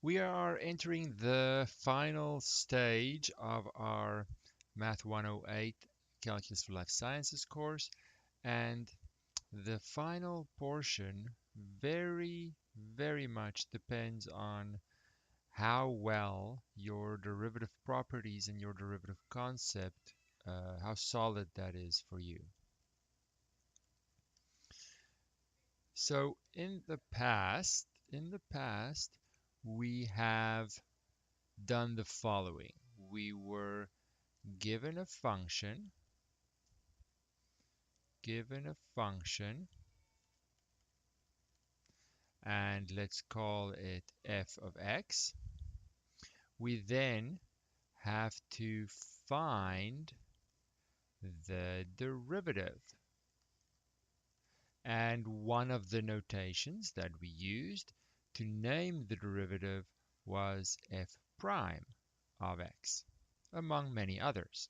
We are entering the final stage of our Math 108 Calculus for Life Sciences course, and the final portion very much depends on how well your derivative properties and your derivative concept, how solid that is for you. So in the past, we have done the following. We were given a function, and let's call it f of x. We then have to find the derivative. And one of the notations that we used to name the derivative was f prime of x, among many others.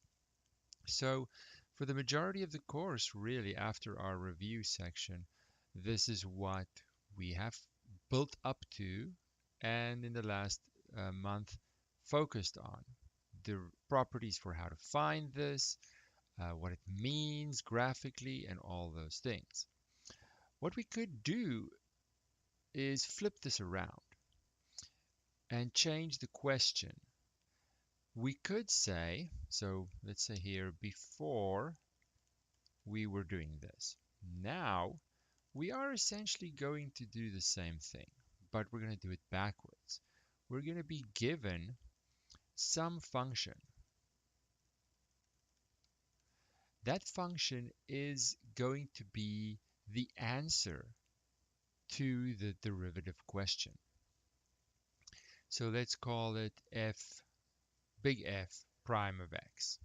So for the majority of the course, really after our review section, this is what we have built up to and in the last month focused on. The properties for how to find this, what it means graphically, and all those things. What we could do is flip this around and change the question. We could say, so let's say here, before we were doing this. Now we are essentially going to do the same thing, but we're going to do it backwards. We're going to be given some function. That function is going to be the answer to the derivative question. So let's call it big F prime of x,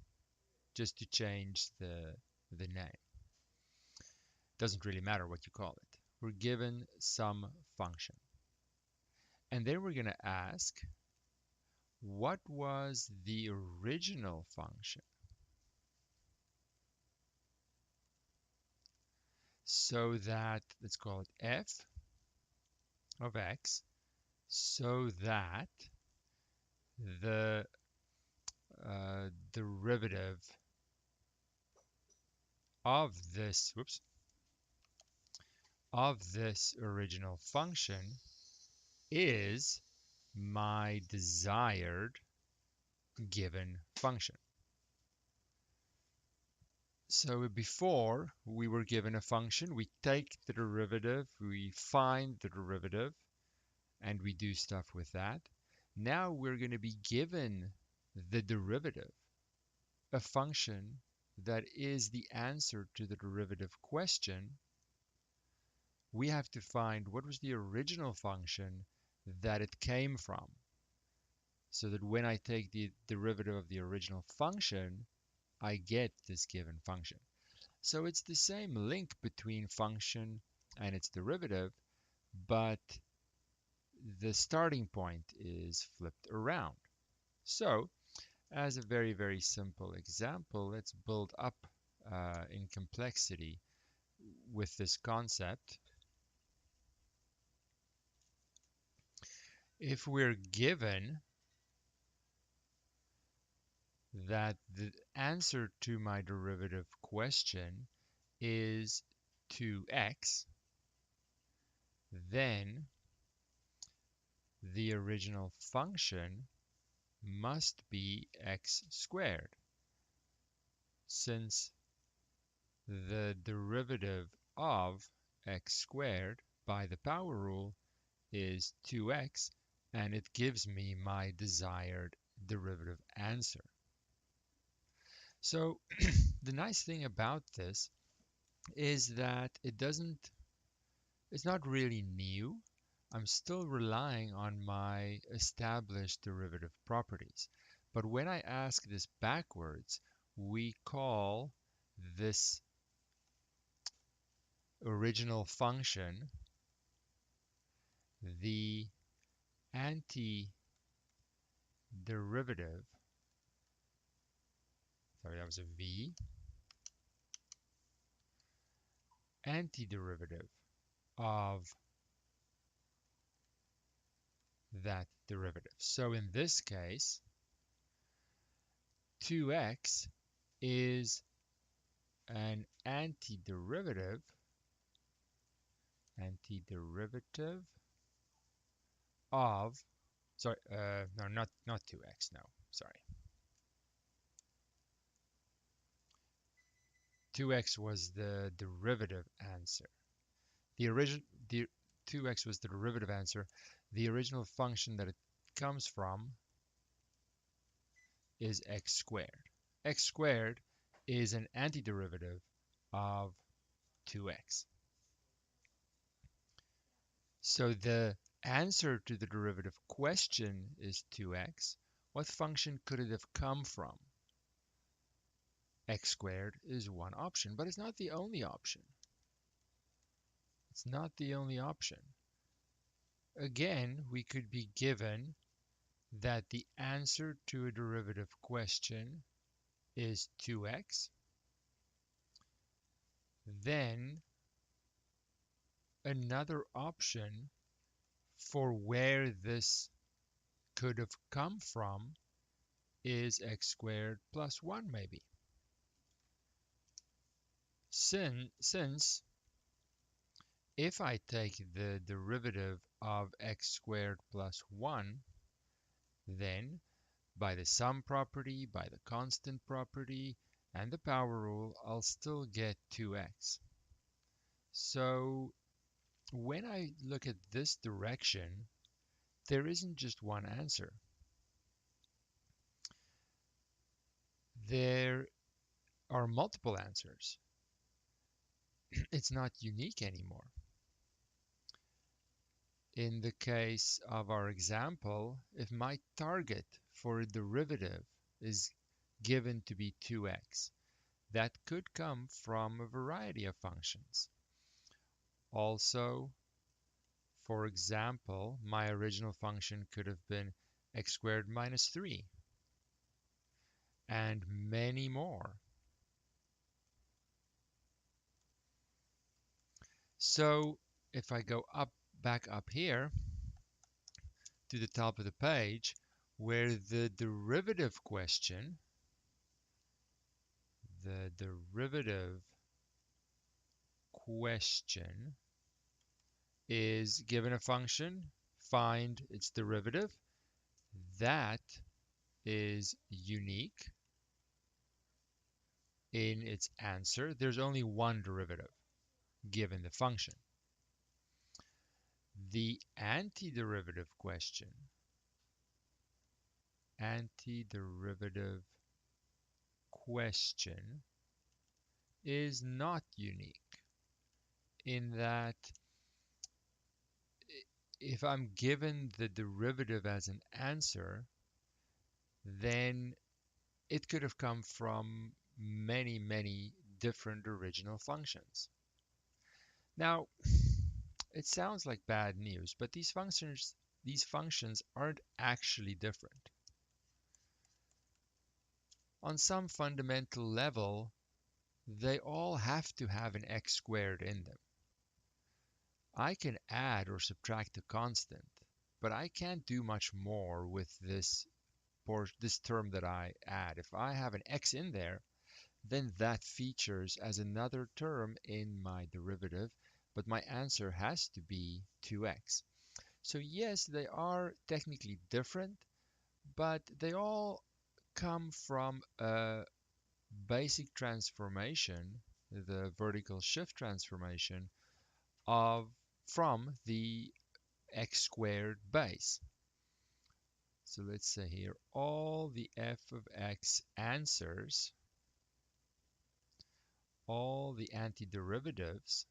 just to change the name. Doesn't really matter what you call it. We're given some function. And then we're going to ask, what was the original function? So that, let's call it f of x, so that the derivative of this, original function is my desired given function. So before we were given a function, we take the derivative, we find the derivative, and we do stuff with that. Now we're going to be given the derivative, a function that is the answer to the derivative question. We have to find what was the original function that it came from, so that when I take the derivative of the original function, I get this given function. So it's the same link between function and its derivative, but the starting point is flipped around. So as a very simple example, let's build up in complexity with this concept. If we're given that the answer to my derivative question is 2x, then the original function must be x squared, since the derivative of x squared by the power rule is 2x, and it gives me my desired derivative answer. So the nice thing about this is that it's not really new. I'm still relying on my established derivative properties. But when I ask this backwards, we call this original function the antiderivative, sorry, that was a V, antiderivative of that derivative. So in this case, 2x is an antiderivative of, sorry, no, not 2x, no, sorry. 2x was the derivative answer. The 2x was the derivative answer. The original function that it comes from is x squared. X squared is an antiderivative of 2x. So the answer to the derivative question is 2x. What function could it have come from? X squared is one option, but it's not the only option. It's not the only option. Again, we could be given that the answer to a derivative question is 2x. Then another option for where this could have come from is x squared plus 1 maybe. Since if I take the derivative of x squared plus 1, then by the sum property, by the constant property, and the power rule, I'll still get 2x. So when I look at this direction, there isn't just one answer. There are multiple answers. It's not unique anymore. In the case of our example, if my target for a derivative is given to be 2x, that could come from a variety of functions. Also, for example, my original function could have been x squared minus 3, and many more. So if I go back up here to the top of the page, where the derivative question is given a function, find its derivative, that is unique in its answer. There's only one derivative given the function. The antiderivative question is not unique in that if I'm given the derivative as an answer, then it could have come from many, many different original functions. Now, it sounds like bad news, but these functions aren't actually different. On some fundamental level, they all have to have an x squared in them. I can add or subtract a constant, but I can't do much more with this term that I add. If I have an x in there, then that features as another term in my derivative, but my answer has to be 2x. So yes, they are technically different, but they all come from a basic transformation, the vertical shift transformation from the x squared base. So let's say here, all the f of x answers, all the antiderivatives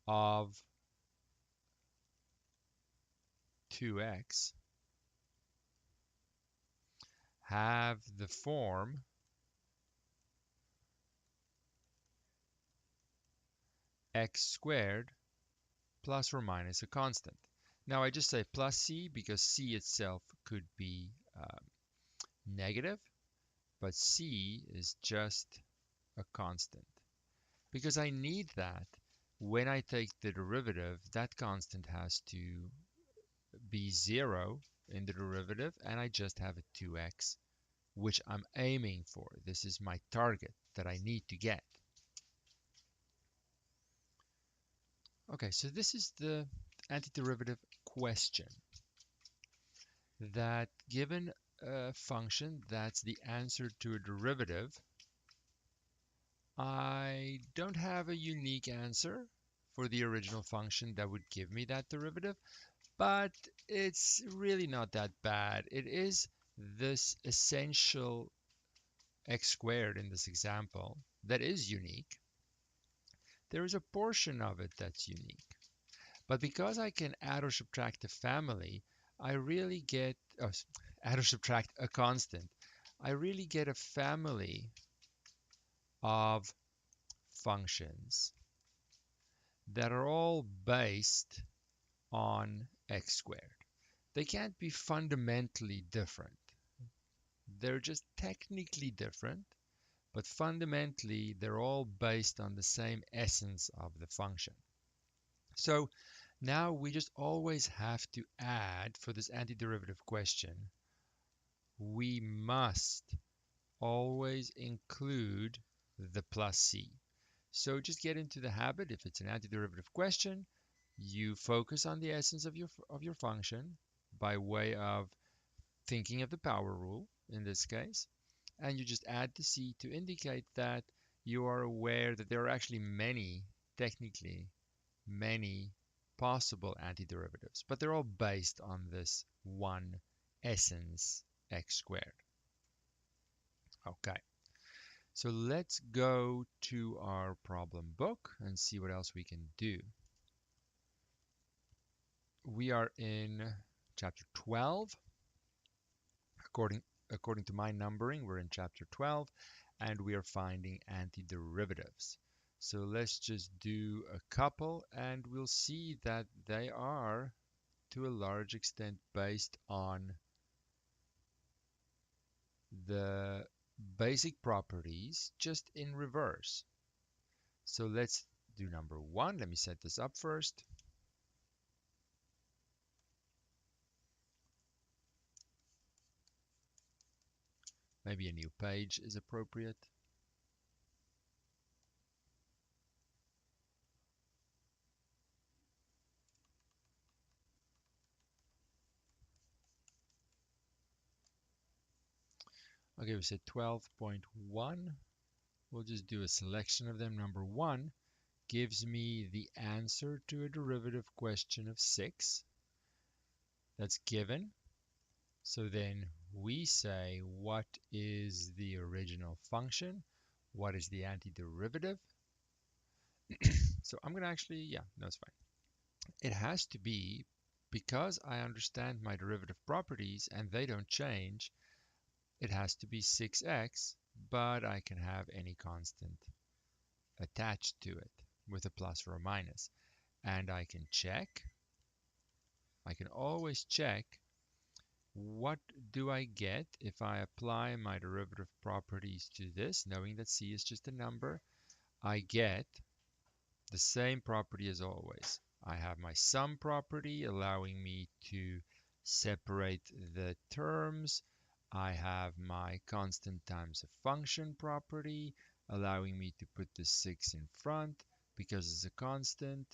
of 2x have the form x squared plus or minus a constant. Now I just say plus c because c itself could be negative, but c is just a constant. Because I need that when I take the derivative, that constant has to be 0 in the derivative, and I just have a 2x, which I'm aiming for. This is my target that I need to get. Okay, so this is the antiderivative question, that given a function that's the answer to a derivative, I don't have a unique answer for the original function that would give me that derivative, but it's really not that bad. It is this essential x squared in this example that is unique. There is a portion of it that's unique. But because I can add or subtract a family, I really get, add or subtract a constant, I really get a family of functions that are all based on x squared. They can't be fundamentally different. They're just technically different, but fundamentally they're all based on the same essence of the function. So now we just always have to add, for this antiderivative question, we must always include the plus c. So just get into the habit, if it's an antiderivative question, you focus on the essence of your function by way of thinking of the power rule in this case, and you just add the c to indicate that you are aware that there are actually technically many possible antiderivatives, but they're all based on this one essence x squared. Okay, so let's go to our problem book and see what else we can do. We are in chapter 12. According to my numbering, we're in chapter 12, and we are finding antiderivatives. So let's just do a couple, and we'll see that they are, to a large extent, based on the basic properties, just in reverse. So let's do number 1. Let me set this up first. Maybe a new page is appropriate. Okay, we said 12.1. We'll just do a selection of them. Number 1 gives me the answer to a derivative question of 6. That's given. So then we say, what is the original function? What is the antiderivative? So I'm going to actually, yeah, no, it's fine. It has to be, because I understand my derivative properties and they don't change, it has to be 6x, but I can have any constant attached to it with a plus or a minus. And I can check. I can always check, what do I get if I apply my derivative properties to this, knowing that c is just a number? I get the same property as always. I have my sum property allowing me to separate the terms. I have my constant times a function property allowing me to put the 6 in front because it's a constant.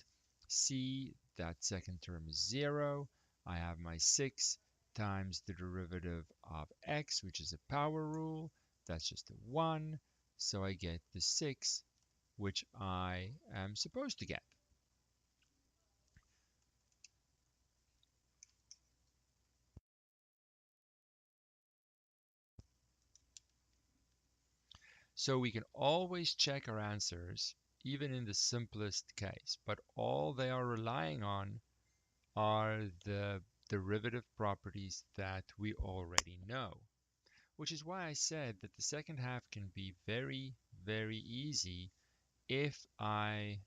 C, that second term is 0. I have my 6 times the derivative of x, which is a power rule. That's just a 1. So I get the 6, which I am supposed to get. So we can always check our answers, even in the simplest case, but all they are relying on are the derivative properties that we already know, which is why I said that the second half can be very, very easy if I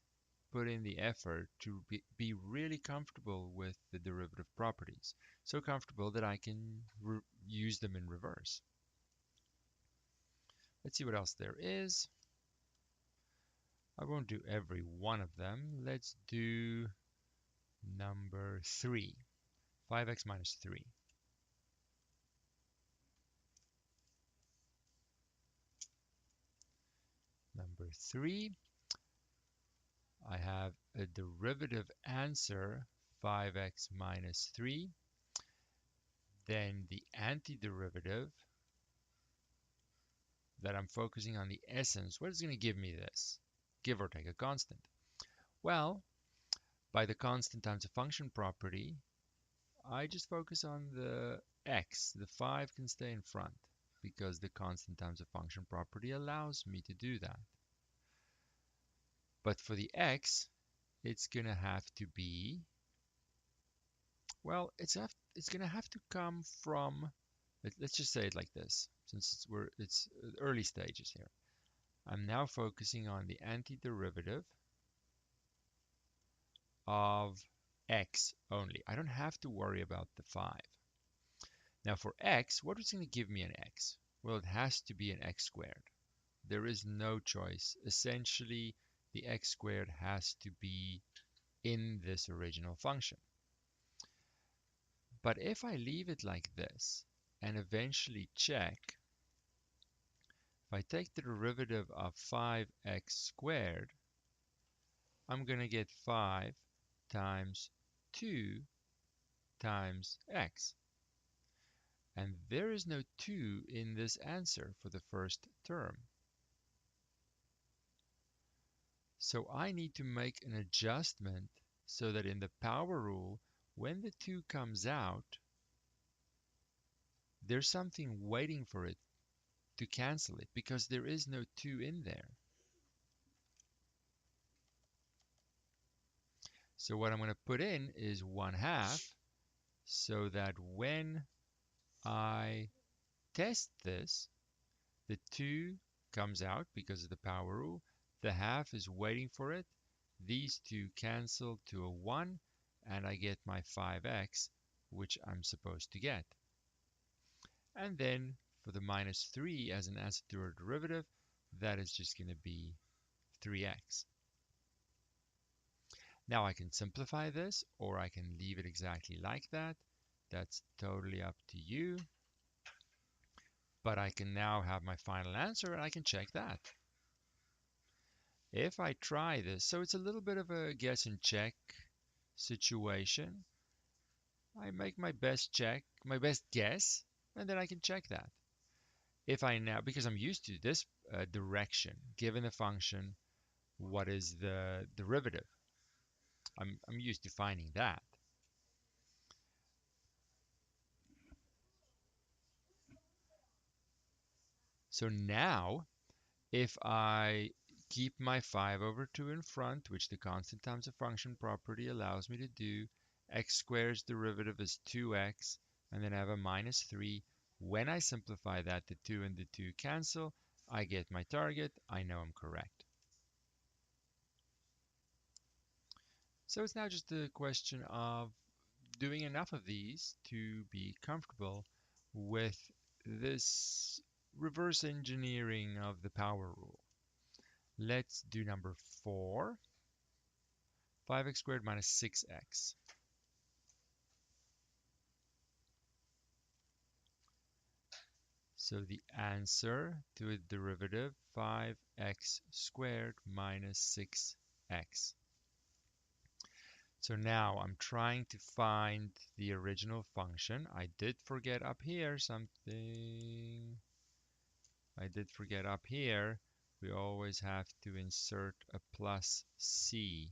put in the effort to be really comfortable with the derivative properties. So comfortable that I can use them in reverse. Let's see what else there is. I won't do every one of them. Let's do number 3, 5x minus 3. Number 3, I have a derivative answer, 5x minus 3. Then the antiderivative that I'm focusing on the essence. What is going to give me this? Give or take a constant. Well, by the constant times a function property, I just focus on the x. The 5 can stay in front because the constant times a function property allows me to do that. But for the x, it's going to have to be, well, it's going to have to come from, let's just say it like this, since it's early stages here. I'm now focusing on the antiderivative of x only. I don't have to worry about the 5. Now for x, what is going to give me an x? Well, it has to be an x squared. There is no choice. Essentially, the x squared has to be in this original function. But if I leave it like this and eventually check, if I take the derivative of 5x squared, I'm going to get 5 times 2 times x. And there is no 2 in this answer for the first term. So I need to make an adjustment so that in the power rule, when the 2 comes out, there's something waiting for it to cancel it because there is no 2 in there. So what I'm going to put in is 1/2 so that when I test this, the 2 comes out because of the power rule. The half is waiting for it. These two cancel to a 1, and I get my 5x, which I'm supposed to get. And then for the minus 3 as an acidic derivative, that is just going to be 3x. Now I can simplify this, or I can leave it exactly like that. That's totally up to you. But I can now have my final answer, and I can check that. If I try this, so it's a little bit of a guess and check situation. I make my best check, my best guess, and then I can check that. If I now, because I'm used to this direction, given the function, what is the derivative? I'm used to finding that. So now, if I keep my 5 over 2 in front, which the constant times a function property allows me to do, x squared's derivative is 2x, and then I have a minus 3. When I simplify that, the 2 and the 2 cancel. I get my target. I know I'm correct. So it's now just a question of doing enough of these to be comfortable with this reverse engineering of the power rule. Let's do number 4, 5x squared minus 6x. So the answer to a derivative, 5x squared minus 6x. So now I'm trying to find the original function. I did forget up here something. We always have to insert a plus c.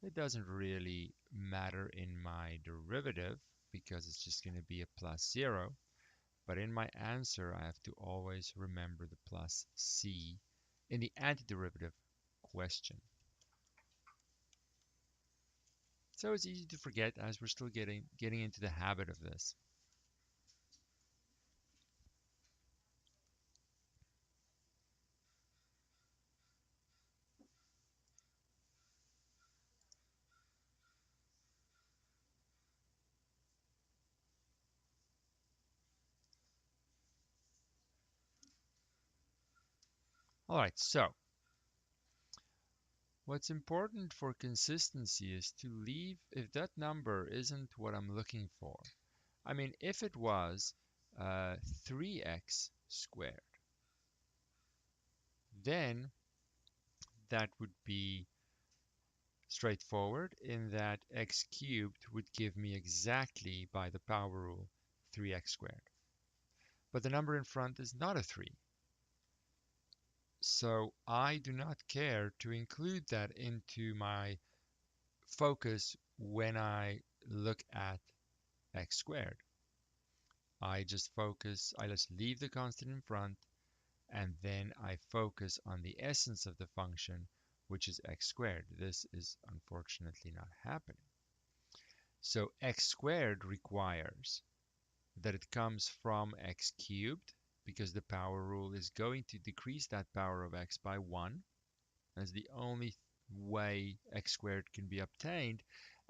It doesn't really matter in my derivative because it's just going to be a plus 0. But in my answer, I have to always remember the plus c in the antiderivative question. So it's easy to forget as we're still getting into the habit of this. All right, so What's important for consistency is to leave if that number isn't what I'm looking for. I mean, if it was 3x squared, then that would be straightforward in that x cubed would give me exactly, by the power rule, 3x squared. But the number in front is not a 3. So I do not care to include that into my focus when I look at x squared. I just leave the constant in front, and then I focus on the essence of the function, which is x squared. This is unfortunately not happening. So x squared requires that it comes from x cubed, because the power rule is going to decrease that power of x by 1. That's the only way x squared can be obtained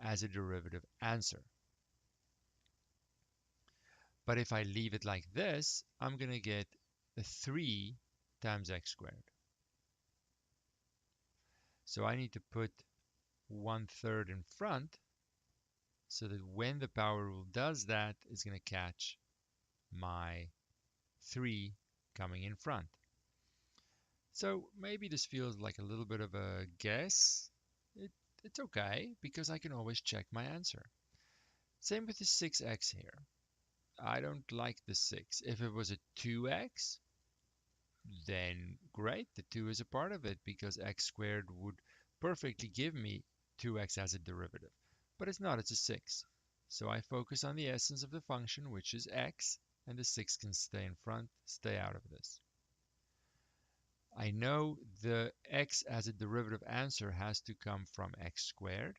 as a derivative answer. But if I leave it like this, I'm going to get a 3 times x squared. So I need to put 1/3 in front so that when the power rule does that, it's going to catch my 3 coming in front. So maybe this feels like a little bit of a guess. It's okay, because I can always check my answer. Same with the 6x here. I don't like the 6. If it was a 2x, then great, the 2 is a part of it, because x squared would perfectly give me 2x as a derivative. But it's not, it's a 6. So I focus on the essence of the function, which is x, and the 6 can stay in front, stay out of this. I know the x as a derivative answer has to come from x squared.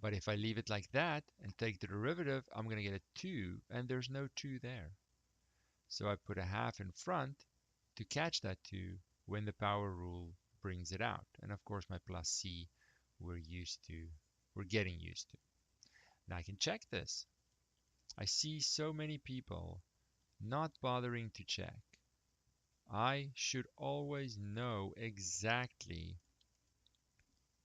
But if I leave it like that and take the derivative, I'm going to get a 2, and there's no 2 there. So I put a half in front to catch that 2 when the power rule brings it out. And of course my plus c we're getting used to. Now I can check this. I see so many people not bothering to check. I should always know exactly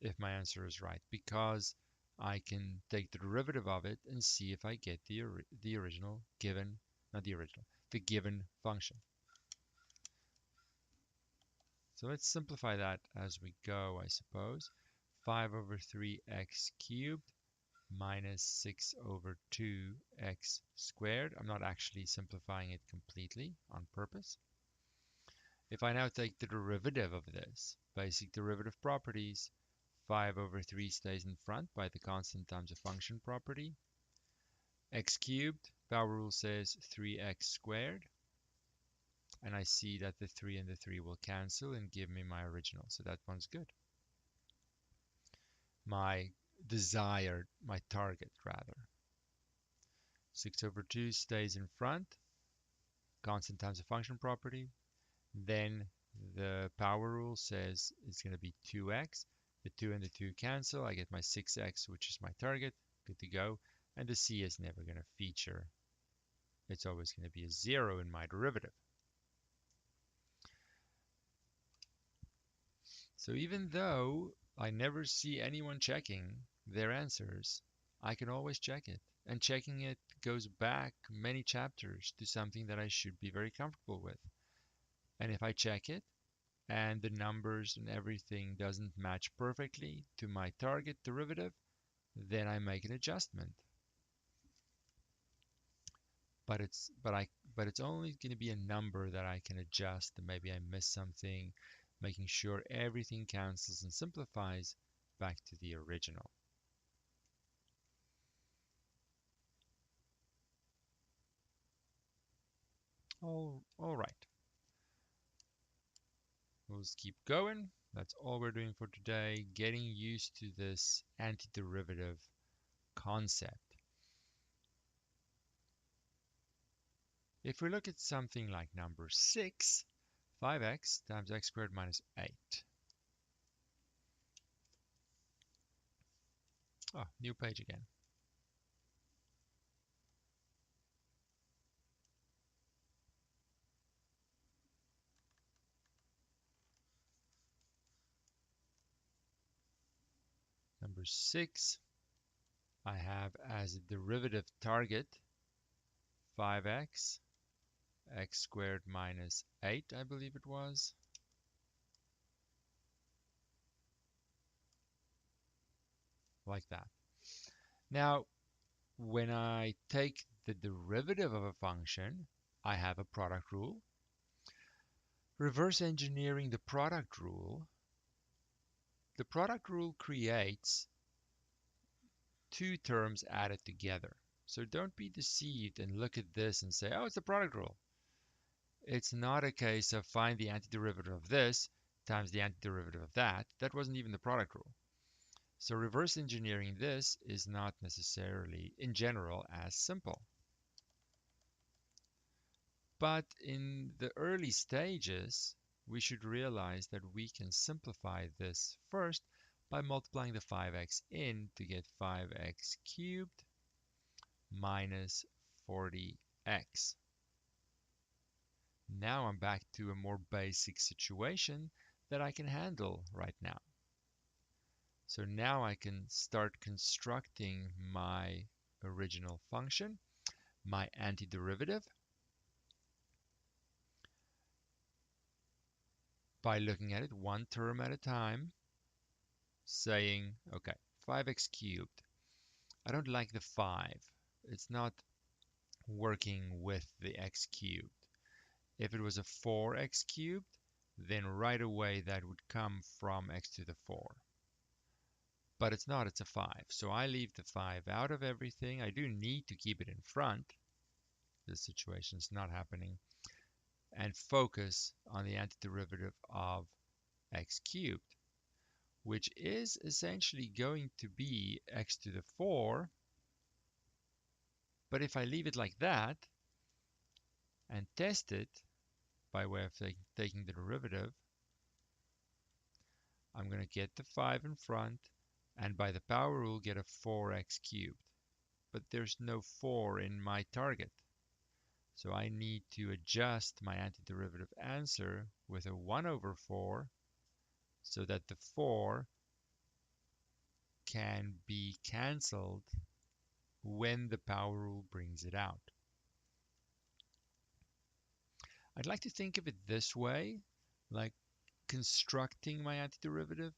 if my answer is right, because I can take the derivative of it and see if I get the original given, not the original, the given function. So let's simplify that as we go, I suppose. 5/3x cubed minus 6/2x squared. I'm not actually simplifying it completely on purpose. If I now take the derivative of this, basic derivative properties, 5/3 stays in front by the constant times a function property. X cubed, power rule says 3x squared. And I see that the 3 and the 3 will cancel and give me my original. So that one's good. My target rather. 6/2 stays in front, constant times a function property. Then the power rule says it's going to be 2x. The 2 and the 2 cancel. I get my 6x, which is my target. Good to go. And the c is never going to feature. It's always going to be a 0 in my derivative. So even though I never see anyone checking their answers, I can always check it. And checking it goes back many chapters to something that I should be very comfortable with. And if I check it, and the numbers and everything doesn't match perfectly to my target derivative, then I make an adjustment. But it's only going to be a number that I can adjust, and maybe I miss something, making sure everything cancels and simplifies back to the original. All right. We'll just keep going. That's all we're doing for today, getting used to this antiderivative concept. If we look at something like number 6, 5x times x squared minus 8. Oh, new page again. 6, I have as a derivative target 5x, x squared minus 8, I believe it was. Like that. Now, when I take the derivative of a function, I have a product rule. Reverse engineering the product rule creates two terms added together. So don't be deceived and look at this and say, oh, it's the product rule. It's not a case of find the antiderivative of this times the antiderivative of that. That wasn't even the product rule. So reverse engineering this is not necessarily, in general, as simple. But in the early stages, we should realize that we can simplify this first by multiplying the 5x in to get 5x cubed minus 40x. Now I'm back to a more basic situation that I can handle right now. So now I can start constructing my original function, my antiderivative, by looking at it one term at a time, saying, okay, 5x cubed. I don't like the 5. It's not working with the x cubed. If it was a 4x cubed, then right away that would come from x to the 4. But it's not, it's a 5. So I leave the 5 out of everything. I do need to keep it in front. This situation is not happening. And focus on the antiderivative of x cubed, which is essentially going to be x to the 4. But if I leave it like that and test it by way of taking the derivative, I'm going to get the 5 in front and by the power rule get a 4x cubed. But there's no 4 in my target. So I need to adjust my antiderivative answer with a 1 over 4 so that the 4 can be cancelled when the power rule brings it out. I'd like to think of it this way, like constructing my antiderivative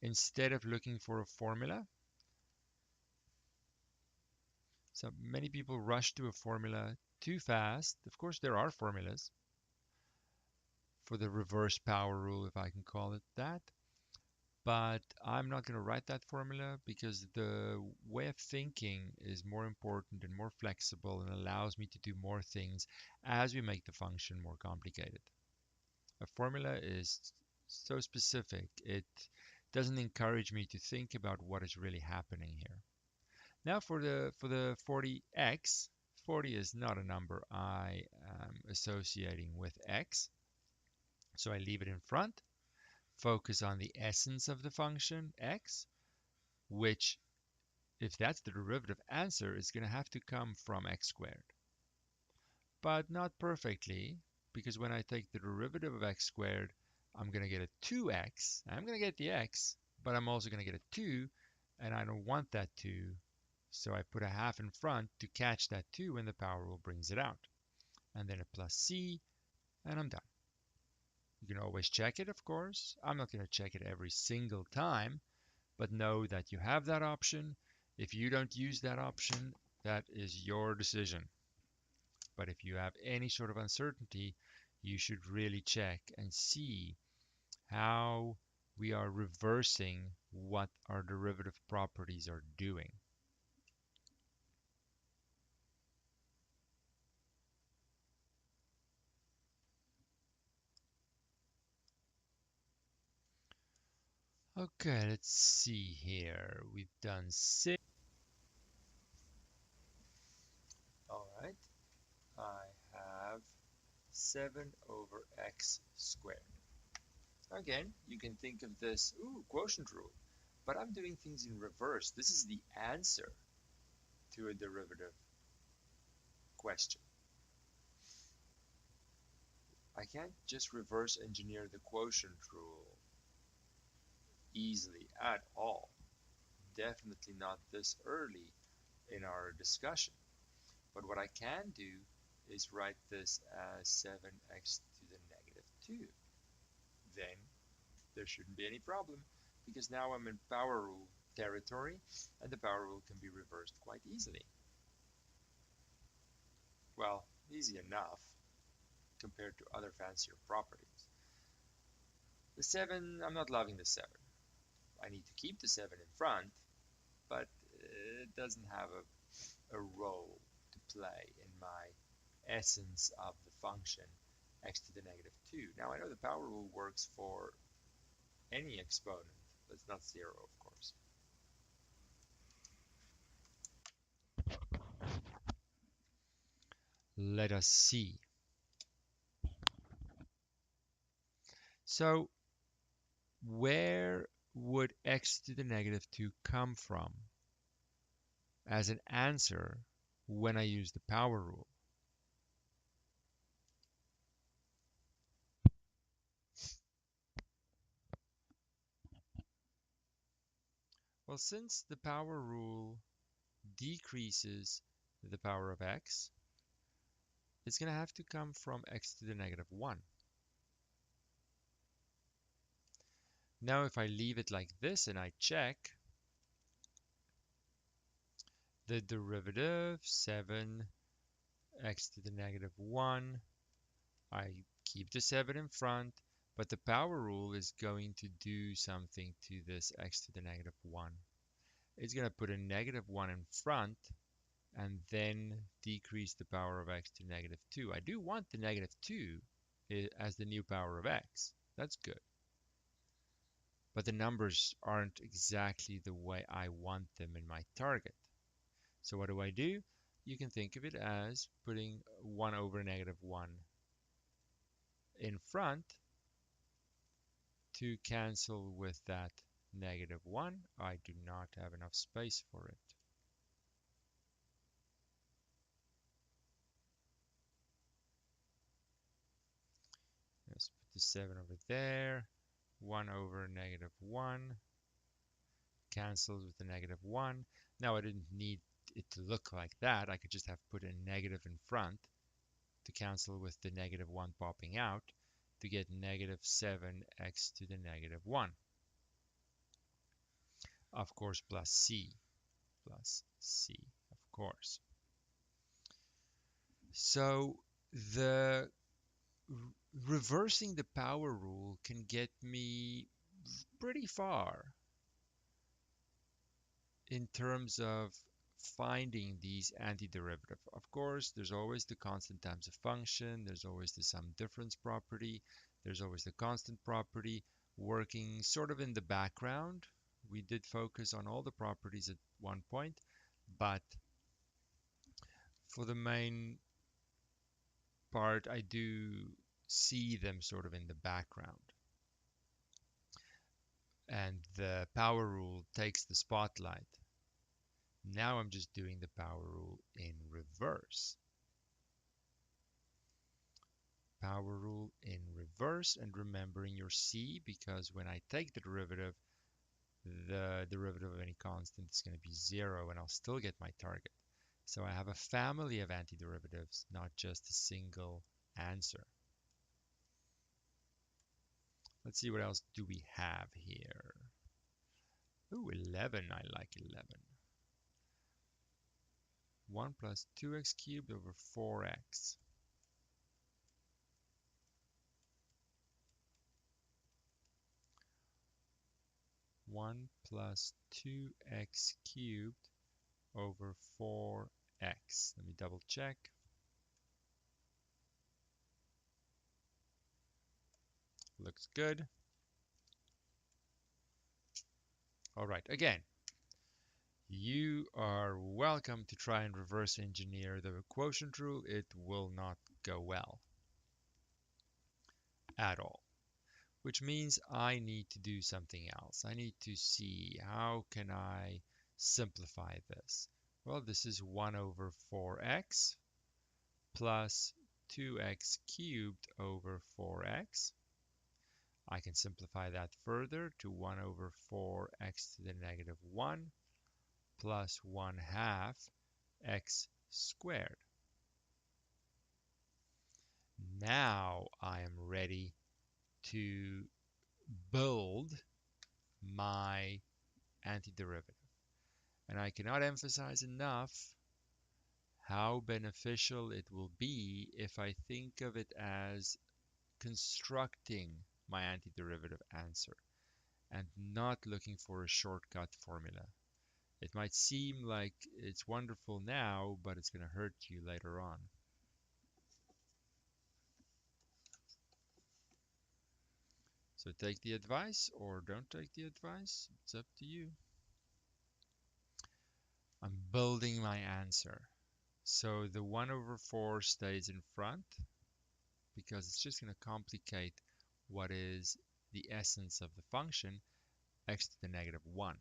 instead of looking for a formula. So many people rush to a formula too fast. Of course, there are formulas for the reverse power rule, if I can call it that. But I'm not going to write that formula because the way of thinking is more important and more flexible and allows me to do more things as we make the function more complicated. A formula is so specific, it doesn't encourage me to think about what is really happening here. Now for the 40x, 40 is not a number I am associating with x, so I leave it in front. Focus on the essence of the function x, which, if that's the derivative answer, is going to have to come from x squared. But not perfectly, because when I take the derivative of x squared, I'm going to get a 2x. I'm going to get the x, but I'm also going to get a 2, and I don't want that 2. So I put a half in front to catch that 2 when the power rule brings it out. And then a plus c, and I'm done. You can always check it, of course. I'm not going to check it every single time, but know that you have that option. If you don't use that option, that is your decision. But if you have any sort of uncertainty, you should really check and see how we are reversing what our derivative properties are doing. Okay, let's see here. We've done 6. All right. I have 7 over x squared. Again, you can think of this, quotient rule, but I'm doing things in reverse. This is the answer to a derivative question. I can't just reverse engineer the quotient rule easily at all. definitely not this early in our discussion. But what I can do is write this as 7x to the negative 2. Then there shouldn't be any problem because now I'm in power rule territory and the power rule can be reversed quite easily. Well, easy enough compared to other fancier properties. The 7, I'm not loving the 7. I need to keep the 7 in front, but it doesn't have a role to play in my essence of the function x to the negative 2. Now I know the power rule works for any exponent, but it's not 0, of course. Let us see. So where would x to the negative 2 come from as an answer when I use the power rule? Well, since the power rule decreases the power of x, it's going to have to come from x to the negative 1. Now if I leave it like this and I check, the derivative 7x to the negative 1, I keep the 7 in front, but the power rule is going to do something to this x to the negative 1. It's going to put a negative 1 in front and then decrease the power of x to negative 2. I do want the negative 2 as the new power of x. That's good. But the numbers aren't exactly the way I want them in my target. So what do? You can think of it as putting 1 over negative 1 in front to cancel with that negative 1. I do not have enough space for it. Let's put the 7 over there. 1 over negative 1 cancels with the negative 1. Now I didn't need it to look like that. I could just have put a negative in front to cancel with the negative 1 popping out to get negative 7x to the negative 1. Of course, plus c, of course. So the reversing the power rule can get me pretty far in terms of finding these antiderivative. Of course, there's always the constant times a function, there's always the sum difference property, there's always the constant property working sort of in the background. We did focus on all the properties at one point, but for the main part, I do see them sort of in the background. And the power rule takes the spotlight. Now I'm just doing the power rule in reverse. Power rule in reverse, and remembering your c, because when I take the derivative of any constant is going to be 0 and I'll still get my target. So I have a family of antiderivatives, not just a single answer. Let's see what else do we have here. Ooh, 11, I like 11. 1 plus 2x cubed over 4x. 1 plus 2x cubed over 4x. Let me double check. Looks good. All right, again, you are welcome to try and reverse engineer the quotient rule. It will not go well at all, which means I need to do something else. I need to see how can I simplify this. Well, this is 1 over 4x plus 2x cubed over 4x. I can simplify that further to 1 over 4x to the negative 1 plus 1/2 x squared. Now I am ready to build my antiderivative. And I cannot emphasize enough how beneficial it will be if I think of it as constructing my antiderivative answer and not looking for a shortcut formula. It might seem like it's wonderful now, but it's going to hurt you later on. So take the advice or don't take the advice. It's up to you. I'm building my answer. So the 1/4 stays in front because it's just going to complicate what is the essence of the function, x to the -1.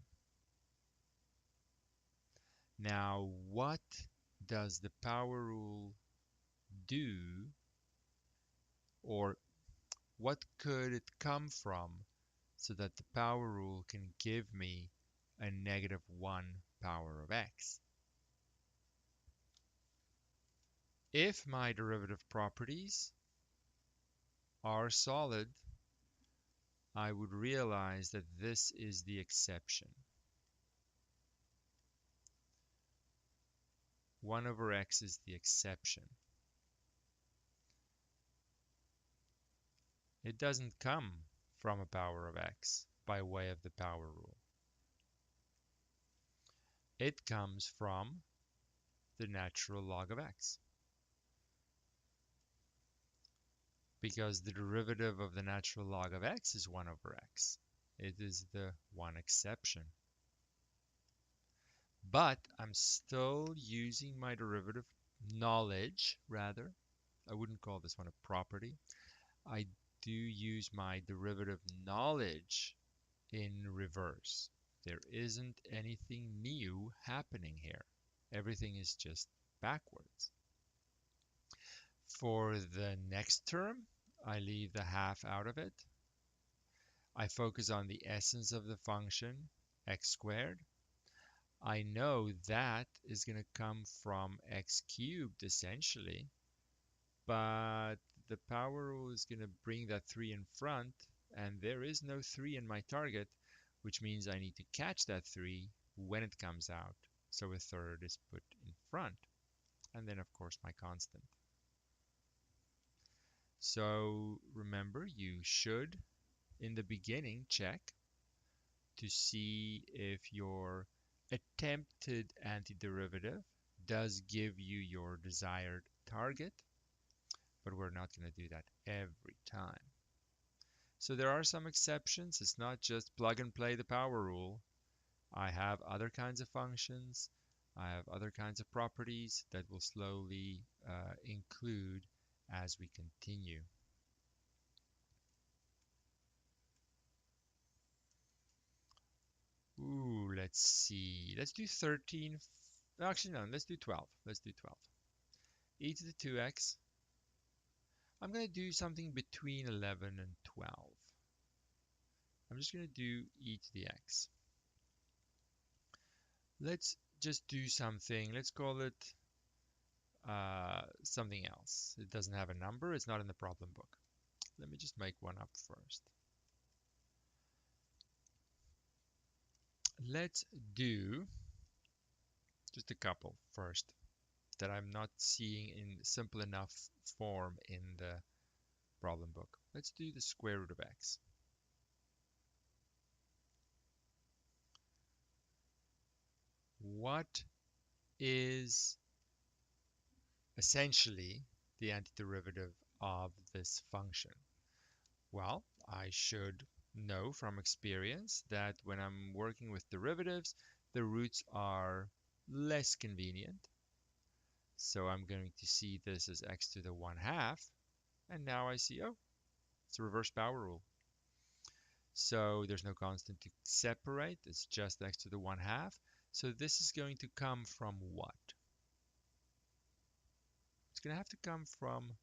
Now, what does the power rule do, or what could it come from so that the power rule can give me a -1 power of x? If my derivative properties are solid, I would realize that this is the exception. 1/x is the exception. It doesn't come from a power of x by way of the power rule. It comes from the natural log of x. Because the derivative of the natural log of x is 1/x. It is the one exception. But I'm still using my derivative knowledge, rather. I wouldn't call this one a property. I do use my derivative knowledge in reverse. There isn't anything new happening here. Everything is just backwards. For the next term, I leave the half out of it. I focus on the essence of the function, x squared. I know that is going to come from x cubed, essentially, but the power rule is going to bring that 3 in front, and there is no 3 in my target, which means I need to catch that 3 when it comes out. So 1/3 is put in front, and then, of course, my constant. So remember, you should, in the beginning, check to see if your attempted antiderivative does give you your desired target, but we're not going to do that every time. So there are some exceptions. It's not just plug and play the power rule. I have other kinds of functions. I have other kinds of properties that will slowly include as we continue. Ooh, let's see. Let's do 13. Actually, no, let's do 12. Let's do 12. E to the 2x. I'm going to do something between 11 and 12. I'm just going to do e to the x. Let's just do something. Let's call it something else. It doesn't have a number. It's not in the problem book. Let me just make one up first. Let's do just a couple first that I'm not seeing in simple enough form in the problem book. Let's do the square root of x. What is essentially the antiderivative of this function? Well, I should know from experience that when I'm working with derivatives, the roots are less convenient. So I'm going to see this as x to the 1/2, and now I see, oh, it's a reverse power rule. So there's no constant to separate, it's just x to the 1/2. So this is going to come from what? It's going to have to come from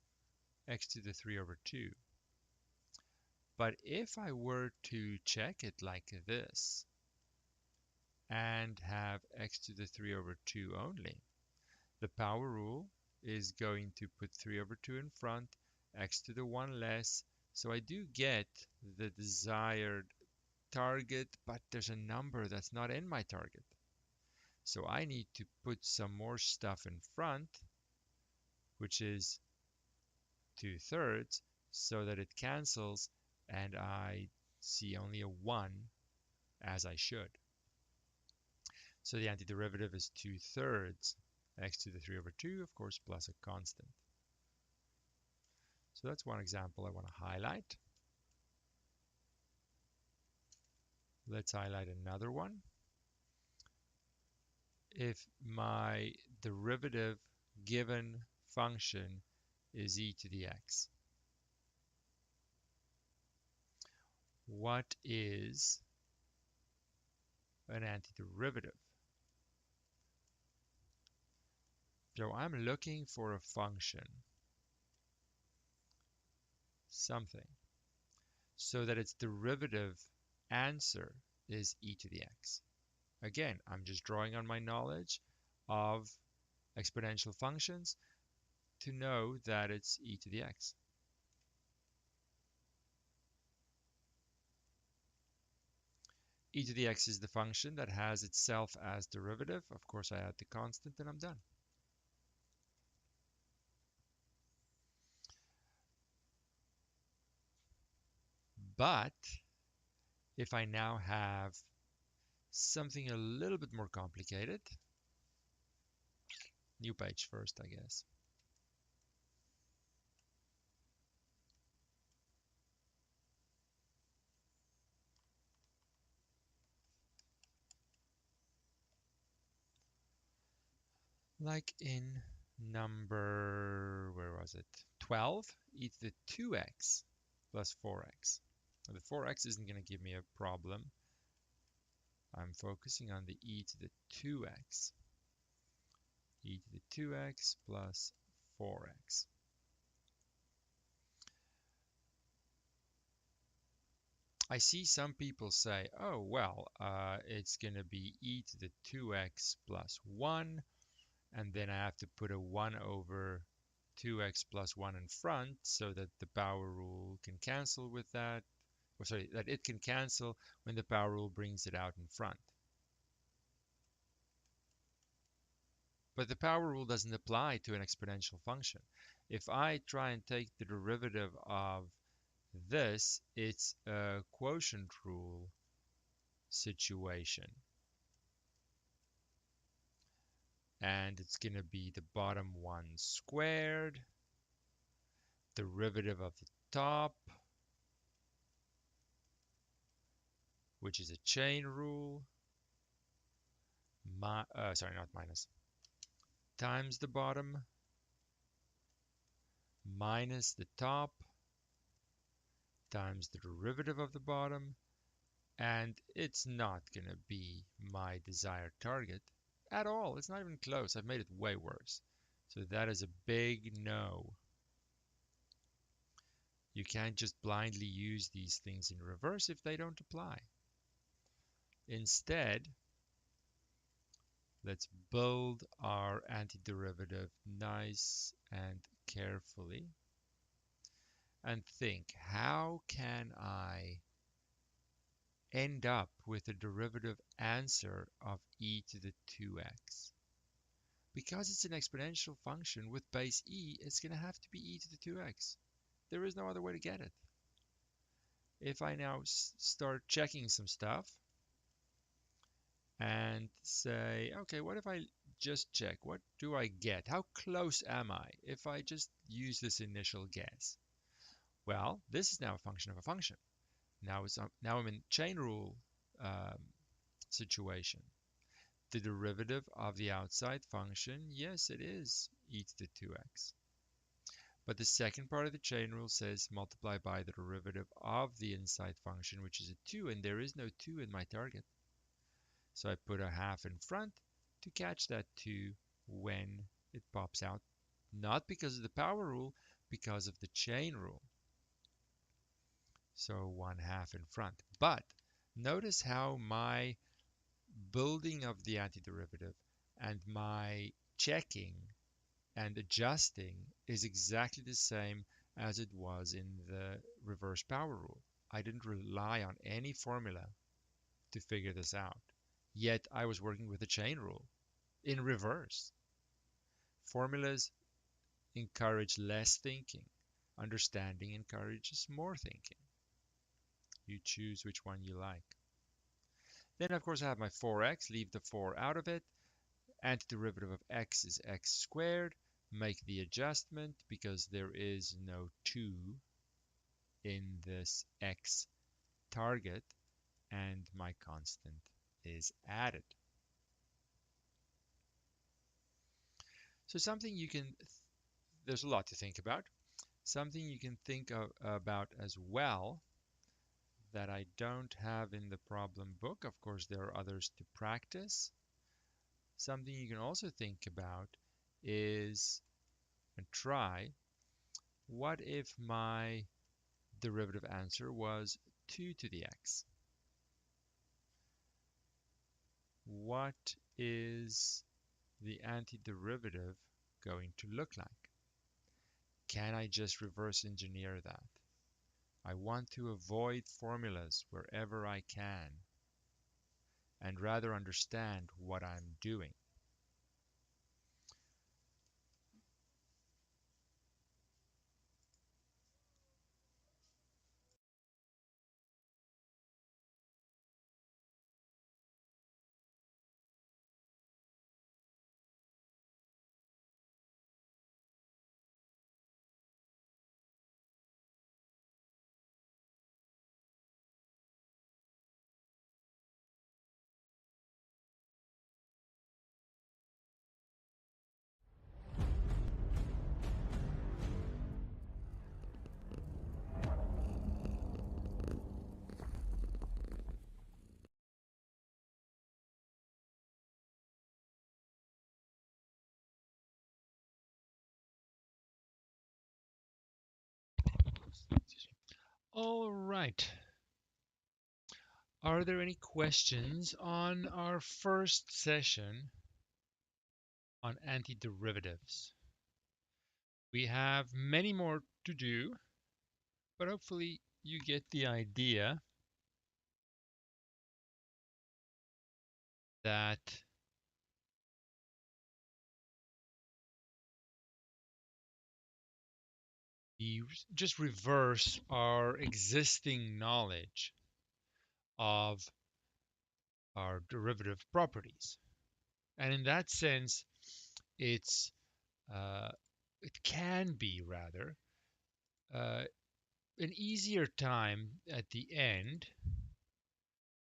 x to the 3/2. But if I were to check it like this, and have x to the 3 over 2 only. The power rule is going to put 3 over 2 in front, x to the 1 less, so I do get the desired target, but there's a number that's not in my target. So I need to put some more stuff in front, which is 2/3, so that it cancels and I see only a 1 as I should. So the antiderivative is 2/3 x to the 3 over 2, of course, plus a constant. So that's one example I want to highlight. Let's highlight another one. If my derivative given function is e to the x, what is an antiderivative? So I'm looking for a function, something, so that its derivative answer is e to the x. Again, I'm just drawing on my knowledge of exponential functions to know that it's e to the x. E to the x is the function that has itself as derivative. Of course, I add the constant and I'm done. But if I now have something a little bit more complicated, new page first, I guess. Like in number, where was it? 12, e to the 2x plus 4x. Now, the 4x isn't going to give me a problem. I'm focusing on the e to the 2x. E to the 2x plus 4x. I see some people say, oh, well, it's going to be e to the 2x plus 1, and then I have to put a 1 over 2x plus 1 in front so that the power rule can cancel with that. Or sorry, that it can cancel when the power rule brings it out in front. But the power rule doesn't apply to an exponential function. If I try and take the derivative of this, it's a quotient rule situation. And it's going to be the bottom one squared, derivative of the top, which is a chain rule, sorry, not minus, times the bottom, minus the top, times the derivative of the bottom, and it's not going to be my desired target at all. It's not even close. I've made it way worse. So that is a big no. You can't just blindly use these things in reverse if they don't apply. Instead, let's build our antiderivative nice and carefully and think, how can I end up with a derivative answer of e to the 2x? Because it's an exponential function with base e, it's going to have to be e to the 2x. There is no other way to get it. If I now start checking some stuff and say, okay, what if I just check? What do I get? How close am I if I just use this initial guess? Well, this is now a function of a function. Now I'm in chain rule situation. The derivative of the outside function, yes, it is e to the 2x. But the second part of the chain rule says multiply by the derivative of the inside function, which is a 2, and there is no 2 in my target. So I put a half in front to catch that 2 when it pops out, not because of the power rule, because of the chain rule. So 1/2 in front. But notice how my building of the antiderivative and my checking and adjusting is exactly the same as it was in the reverse power rule. I didn't rely on any formula to figure this out. Yet I was working with the chain rule in reverse. Formulas encourage less thinking. Understanding encourages more thinking. You choose which one you like. Then, of course, I have my 4x, leave the 4 out of it. Antiderivative of x is x squared. Make the adjustment because there is no 2 in this x target, and my constant is added. So something there's a lot to think about. Something you can think about as well that I don't have in the problem book. Of course, there are others to practice. Something you can also think about is, and try, what if my derivative answer was 2 to the x? What is the antiderivative going to look like? Can I just reverse engineer that? I want to avoid formulas wherever I can and rather understand what I'm doing. All right. Are there any questions on our first session on antiderivatives? We have many more to do, but hopefully you get the idea that we just reverse our existing knowledge of our derivative properties. And in that sense, it's it can be rather uh, an easier time at the end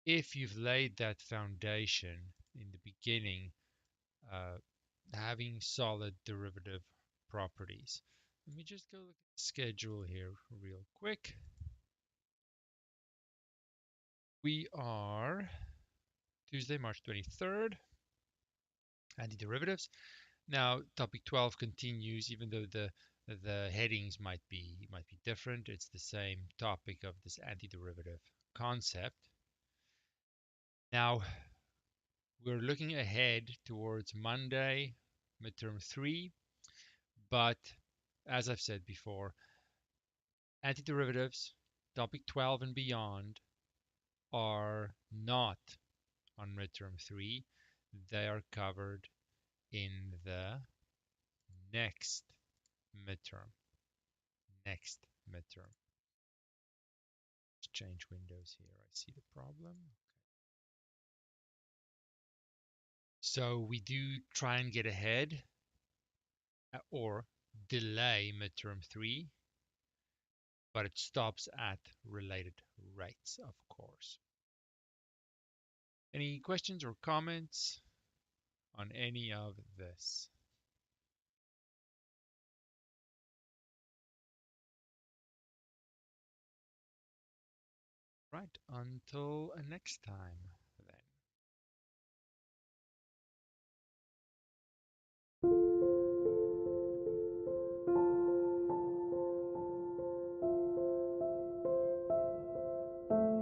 if you've laid that foundation in the beginning, uh, having solid derivative properties. Let me just go look at the schedule here real quick. We are Tuesday, March 23rd, antiderivatives. Now, topic 12 continues, even though the headings might be different. It's the same topic of this antiderivative concept. Now, we're looking ahead towards Monday, midterm 3, but as I've said before, antiderivatives, topic 12 and beyond, are not on midterm 3. They are covered in the next midterm. Next midterm. Let's change windows here. I see the problem. So we do try and get ahead or delay midterm 3, but it stops at related rates, of course. Any questions or comments on any of this? Right, until next time.